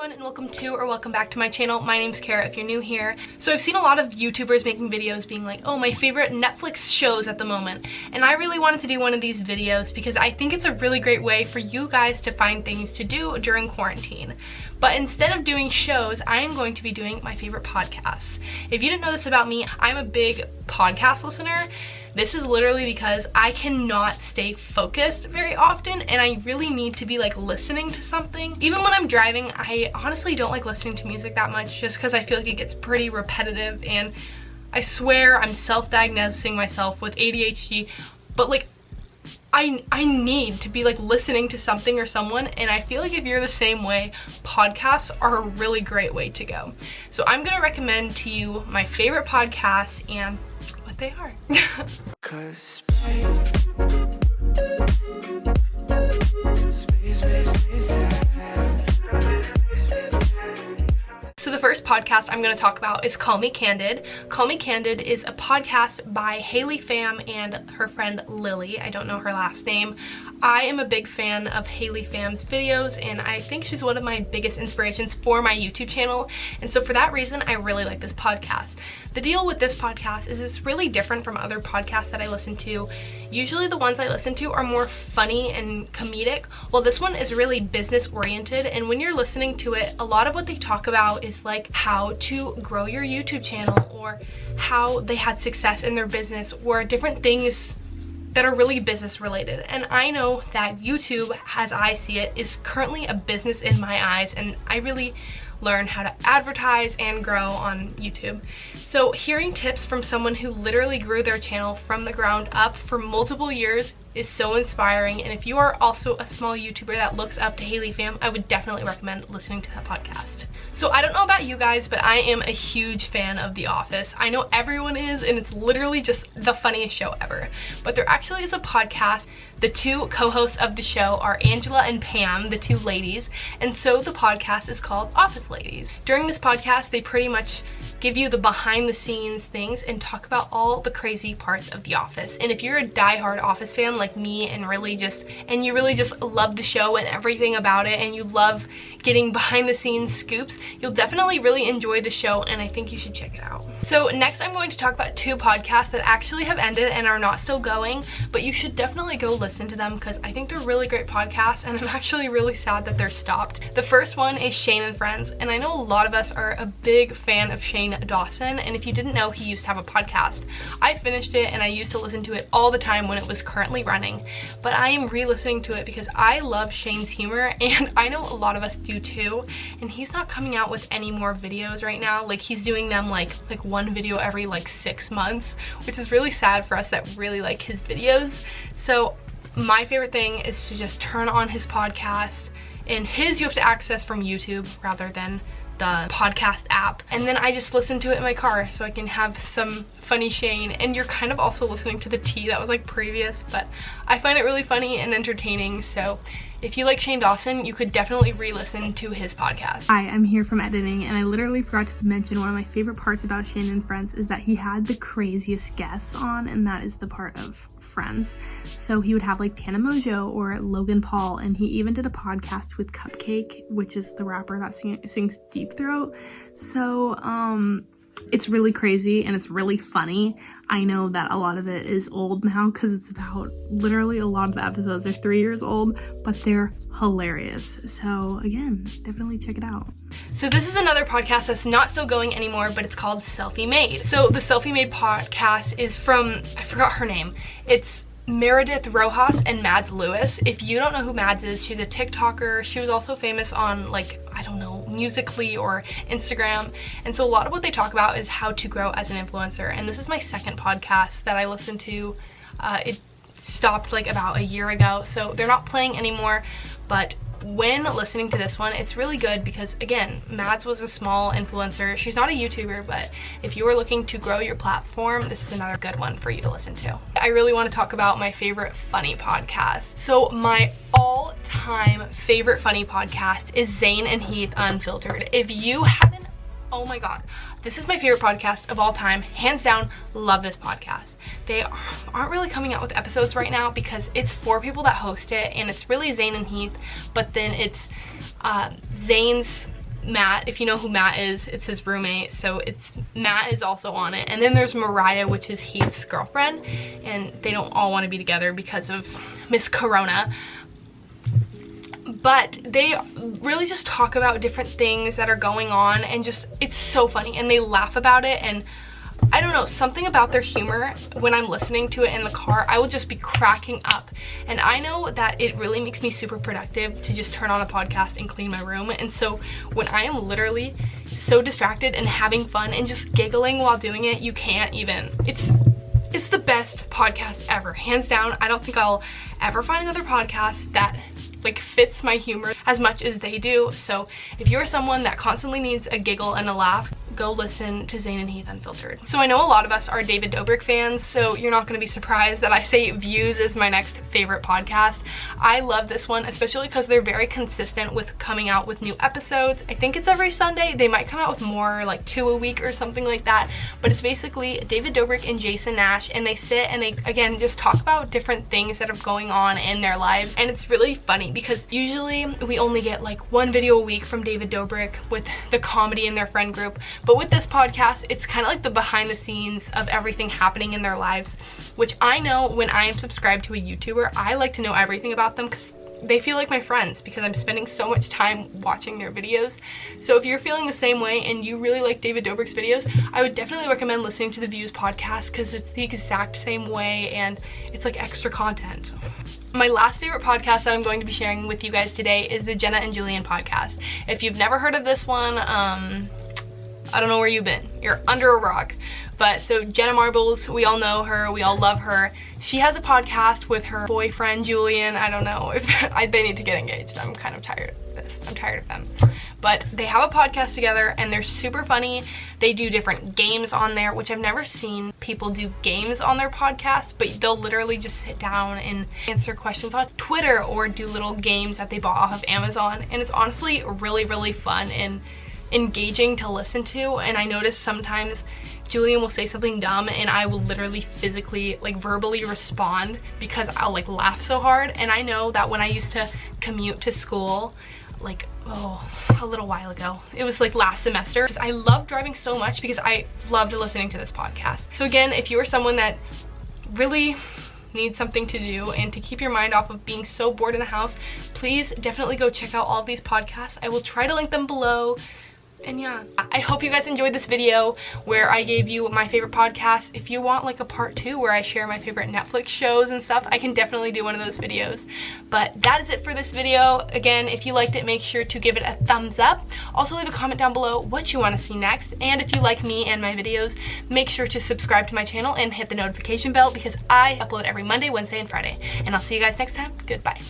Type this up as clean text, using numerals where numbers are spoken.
everyone, and welcome back to my channel. My name's Cara if you're new here. So I've seen a lot of YouTubers making videos being like, oh, my favorite Netflix shows at the moment. And I really wanted to do one of these videos because I think it's a really great way for you guys to find things to do during quarantine. But instead of doing shows, I am going to be doing my favorite podcasts. If you didn't know this about me, I'm a big podcast listener. This is literally because I cannot stay focused very often and I really need to be like listening to something. Even when I'm driving, I honestly don't like listening to music that much just because I feel like it gets pretty repetitive, and I swear I'm self-diagnosing myself with ADHD, but like I need to be like listening to something or someone, and I feel like if you're the same way, podcasts are a really great way to go. So I'm gonna recommend to you my favorite podcasts and what they are. So the first podcast I'm going to talk about is Call Me Candid. Call Me Candid is a podcast by Haley Pham and her friend Lily. I don't know her last name. I am a big fan of Haley Pham's videos, and I think she's one of my biggest inspirations for my YouTube channel. And so for that reason, I really like this podcast. The deal with this podcast is it's really different from other podcasts that I listen to. Usually the ones I listen to are more funny and comedic, while this one is really business oriented. And when you're listening to it, a lot of what they talk about is like how to grow your YouTube channel, or how they had success in their business, or different things that are really business related. And I know that YouTube, as I see it, is currently a business in my eyes, and I really learn how to advertise and grow on YouTube. So hearing tips from someone who literally grew their channel from the ground up for multiple years is so inspiring. And if you are also a small YouTuber that looks up to Haley Pham, I would definitely recommend listening to that podcast. So I don't know about you guys, but I am a huge fan of The Office. I know everyone is, and it's literally just the funniest show ever. But there actually is a podcast. The two co-hosts of the show are Angela and Pam, the two ladies, and so the podcast is called Office Ladies. During this podcast, they pretty much give you the behind the scenes things and talk about all the crazy parts of The Office. And if you're a diehard Office fan like me and you really just love the show and everything about it, and you love getting behind the scenes scoops, you'll definitely really enjoy the show, and I think you should check it out. So next I'm going to talk about two podcasts that actually have ended and are not still going, but you should definitely go listen to them because I think they're really great podcasts, and I'm actually really sad that they're stopped. The first one is Shane and Friends, and I know a lot of us are a big fan of Shane Dawson, and if you didn't know, he used to have a podcast. I finished it and I used to listen to it all the time when it was currently running, but I am re-listening to it because I love Shane's humor, and I know a lot of us do too. And he's not coming out with any more videos right now. Like, he's doing them like one video every like 6 months, which is really sad for us that really like his videos. So my favorite thing is to just turn on his podcast, and his you have to access from YouTube rather than the podcast app, and then I just listen to it in my car so I can have some funny Shane. And you're kind of also listening to the tea that was like previous, but I find it really funny and entertaining. So if you like Shane Dawson, you could definitely re-listen to his podcast. Hi, I'm here from editing, and I literally forgot to mention one of my favorite parts about Shane and Friends is that he had the craziest guests on, and that is the part of Friends. So he would have like Tana Mongeau or Logan Paul, and he even did a podcast with Cupcake, which is the rapper that sings Deep Throat. So it's really crazy and it's really funny. I know that a lot of it is old now because it's about, literally a lot of the episodes are 3 years old, but they're hilarious. So again, definitely check it out. So this is another podcast that's not still going anymore, but it's called Selfie Mate. So the Selfie Mate podcast is from, I forgot her name. It's Meredith Rojas and Mads Lewis. If you don't know who Mads is, she's a TikToker. She was also famous on, like, I don't know, Musical.ly or Instagram. And so a lot of what they talk about is how to grow as an influencer. And this is my second podcast that I listened to. It stopped like about a year ago, so they're not playing anymore. But when listening to this one, it's really good because, again, Mads was a small influencer. She's not a YouTuber, but if you are looking to grow your platform, this is another good one for you to listen to. I really want to talk about my favorite funny podcast. So my all-time favorite funny podcast is Zane and Heath Unfiltered. If you haven't, oh my god, this is my favorite podcast of all time, hands down. Love this podcast. They aren't really coming out with episodes right now because it's 4 people that host it, and it's really Zane and Heath, but then it's Zane's Matt. If you know who Matt is, it's his roommate, so Matt is also on it. And then there's Mariah, which is Heath's girlfriend, and they don't all want to be together because of Miss Corona. But they really just talk about different things that are going on, and just, it's so funny, and they laugh about it. And I don't know, something about their humor, when I'm listening to it in the car, I will just be cracking up. And I know that it really makes me super productive to just turn on a podcast and clean my room. And so when I am literally so distracted and having fun and just giggling while doing it, you can't even, it's the best podcast ever, hands down. I don't think I'll ever find another podcast that like fits my humor as much as they do. So if you're someone that constantly needs a giggle and a laugh, go listen to Zane and Heath Unfiltered. So I know a lot of us are David Dobrik fans, so you're not going to be surprised that I say Views is my next favorite podcast. I love this one, especially because they're very consistent with coming out with new episodes. I think it's every Sunday. They might come out with more, like 2 a week or something like that, but it's basically David Dobrik and Jason Nash, and they sit and they, again, just talk about different things that are going on in their lives. And it's really funny because usually we only get like 1 video a week from David Dobrik with the comedy in their friend group. But with this podcast, it's kind of like the behind the scenes of everything happening in their lives, which I know when I am subscribed to a YouTuber, I like to know everything about them because they feel like my friends, because I'm spending so much time watching their videos. So if you're feeling the same way and you really like David Dobrik's videos, I would definitely recommend listening to the Views podcast because it's the exact same way and it's like extra content. My last favorite podcast that I'm going to be sharing with you guys today is the Jenna and Julian podcast. If you've never heard of this one, I don't know where you've been. You're under a rock. But so Jenna Marbles, we all know her, we all love her. She has a podcast with her boyfriend Julian. I don't know if they need to get engaged. I'm kind of tired of this. I'm tired of them. But they have a podcast together and they're super funny. They do different games on there, which I've never seen people do games on their podcast, but they'll literally just sit down and answer questions on Twitter or do little games that they bought off of Amazon. And it's honestly really, really fun and engaging to listen to. And I notice sometimes Julian will say something dumb and I will literally physically, like verbally respond because I'll like laugh so hard. And I know that when I used to commute to school, like, a little while ago, it was like last semester, because I love driving so much because I loved listening to this podcast. So again, if you are someone that really needs something to do and to keep your mind off of being so bored in the house, please definitely go check out all of these podcasts. I will try to link them below. And yeah, I hope you guys enjoyed this video where I gave you my favorite podcast. If you want like a part 2 where I share my favorite Netflix shows and stuff, I can definitely do one of those videos. But that is it for this video. Again, if you liked it, make sure to give it a thumbs up. Also leave a comment down below what you want to see next. And if you like me and my videos, make sure to subscribe to my channel and hit the notification bell because I upload every Monday, Wednesday, and Friday. And I'll see you guys next time. Goodbye.